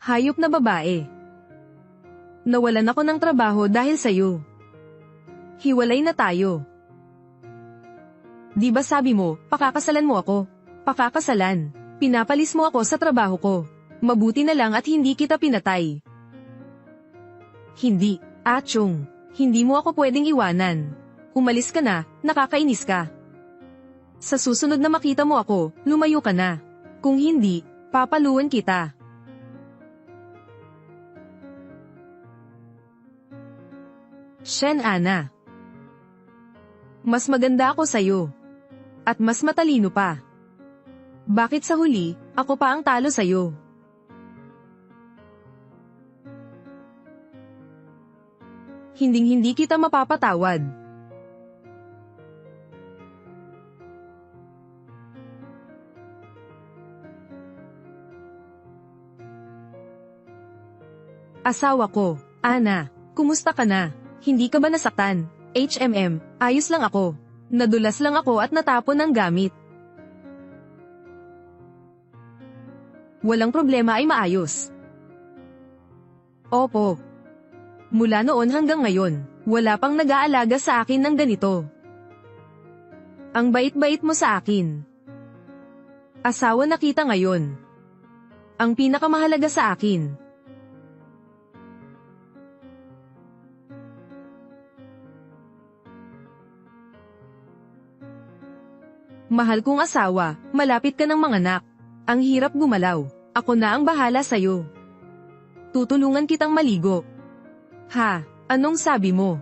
Hayop na babae. Nawalan ako ng trabaho dahil sa'yo. Hiwalay na tayo. Di ba sabi mo, pakakasalan mo ako? Pakakasalan. Pinapalis mo ako sa trabaho ko. Mabuti na lang at hindi kita pinatay. Hindi, Achong. Hindi mo ako pwedeng iwanan. Umalis ka na, nakakainis ka. Sa susunod na makita mo ako, lumayo ka na. Kung hindi, papaluan kita. Shen Ana. Mas maganda ako sa'yo. At mas matalino pa. Bakit sa huli, ako pa ang talo sa'yo? Hinding-hindi kita mapapatawad. Asawa ko, Ana, kumusta ka na? Hindi ka ba nasaktan? Ayos lang ako. Nadulas lang ako at natapon ng gamit. Walang problema ay maayos. Opo. Mula noon hanggang ngayon, wala pang nag-aalaga sa akin ng ganito. Ang bait-bait mo sa akin. Asawa na kita ngayon. Ang pinakamahalaga sa akin. Mahal kong asawa, malapit ka ng manganak. Ang hirap gumalaw. Ako na ang bahala sa'yo. Tutulungan kitang maligo. Ha, anong sabi mo?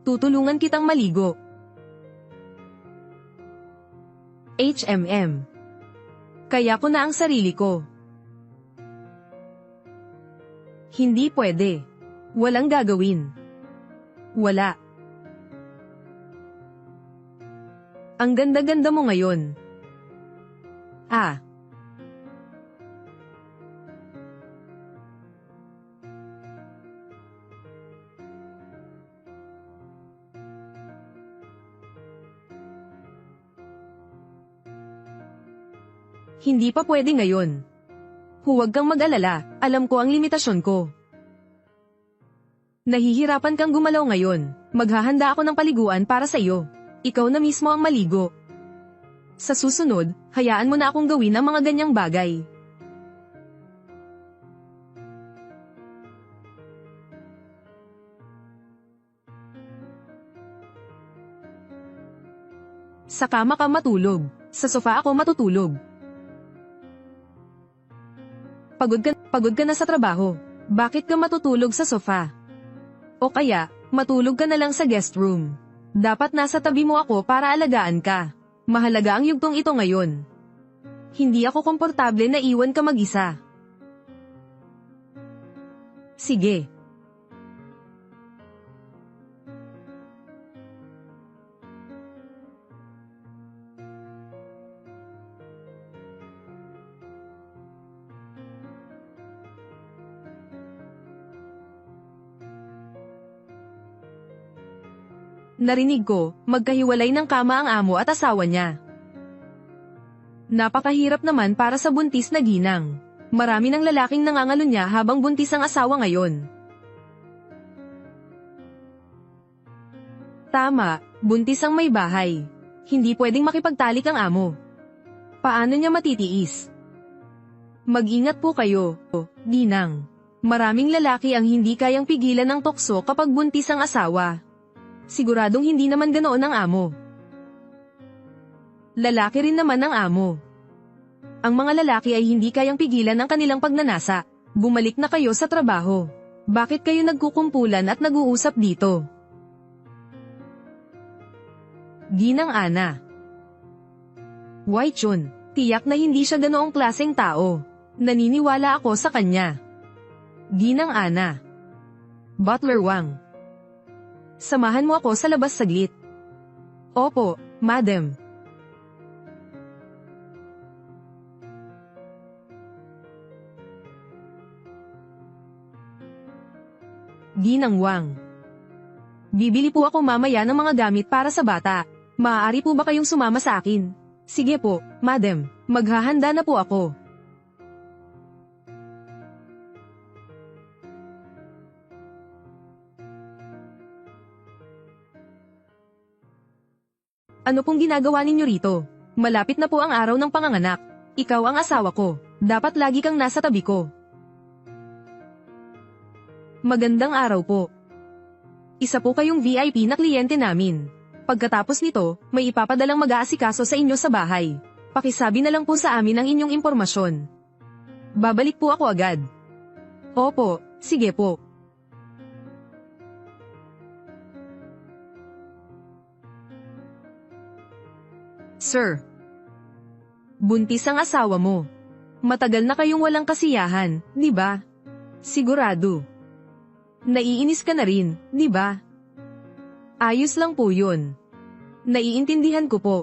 Tutulungan kitang maligo. Kaya ko na ang sarili ko. Hindi pwede. Walang gagawin. Wala. Ang ganda-ganda mo ngayon. Ah. Hindi pa pwede ngayon. Huwag kang mag-alala, alam ko ang limitasyon ko. Nahihirapan kang gumalaw ngayon, maghahanda ako ng paliguan para sa iyo. Ikaw na mismo ang maligo. Sa susunod, hayaan mo na akong gawin ang mga ganyang bagay. Sa kama ka matulog, sa sofa ako matutulog. Pagod ka na sa trabaho. Bakit ka matutulog sa sofa? O kaya, matulog ka na lang sa guest room. Dapat nasa tabi mo ako para alagaan ka. Mahalaga ang yugtong ito ngayon. Hindi ako komportable na iwan ka mag-isa. Sige. Narinig ko, magkahiwalay ng kama ang amo at asawa niya. Napakahirap naman para sa buntis na ginang. Marami ng lalaking nangangalo niya habang buntis ang asawa ngayon. Tama, buntis ang may bahay. Hindi pwedeng makipagtalik ang amo. Paano niya matitiis? Mag-ingat po kayo, ginang. Maraming lalaki ang hindi kayang pigilan ng tukso kapag buntis ang asawa. Siguradong hindi naman ganoon ang amo. Lalaki rin naman ang amo. Ang mga lalaki ay hindi kayang pigilan ang kanilang pagnanasa. Bumalik na kayo sa trabaho. Bakit kayo nagkukumpulan at nag-uusap dito? Ginang Ana. Why Chun, tiyak na hindi siya ganoong klaseng tao. Naniniwala ako sa kanya. Ginang Ana. Butler Wang. Samahan mo ako sa labas saglit. Opo, madam. Ginang Wang. Bibili po ako mamaya ng mga gamit para sa bata. Maaari po ba kayong sumama sa akin? Sige po, madam. Maghahanda na po ako. Ano pong ginagawa ninyo rito? Malapit na po ang araw ng panganganak. Ikaw ang asawa ko. Dapat lagi kang nasa tabi ko. Magandang araw po. Isa po kayong VIP na kliyente namin. Pagkatapos nito, may ipapadalang mag-aasikaso sa inyo sa bahay. Pakisabi na lang po sa amin ang inyong impormasyon. Babalik po ako agad. Opo, sige po. Sir. Buntis ang asawa mo. Matagal na kayong walang kasiyahan, di ba? Sigurado. Naiinis ka na rin, di ba? Ayos lang po yun. Naiintindihan ko po.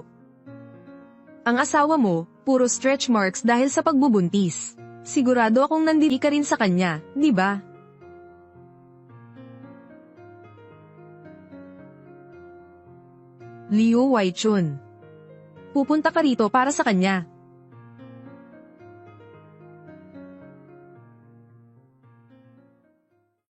Ang asawa mo, puro stretch marks dahil sa pagbubuntis. Sigurado akong nandiri ka rin sa kanya, di ba? Liu Waichun. Pupunta ka rito para sa kanya.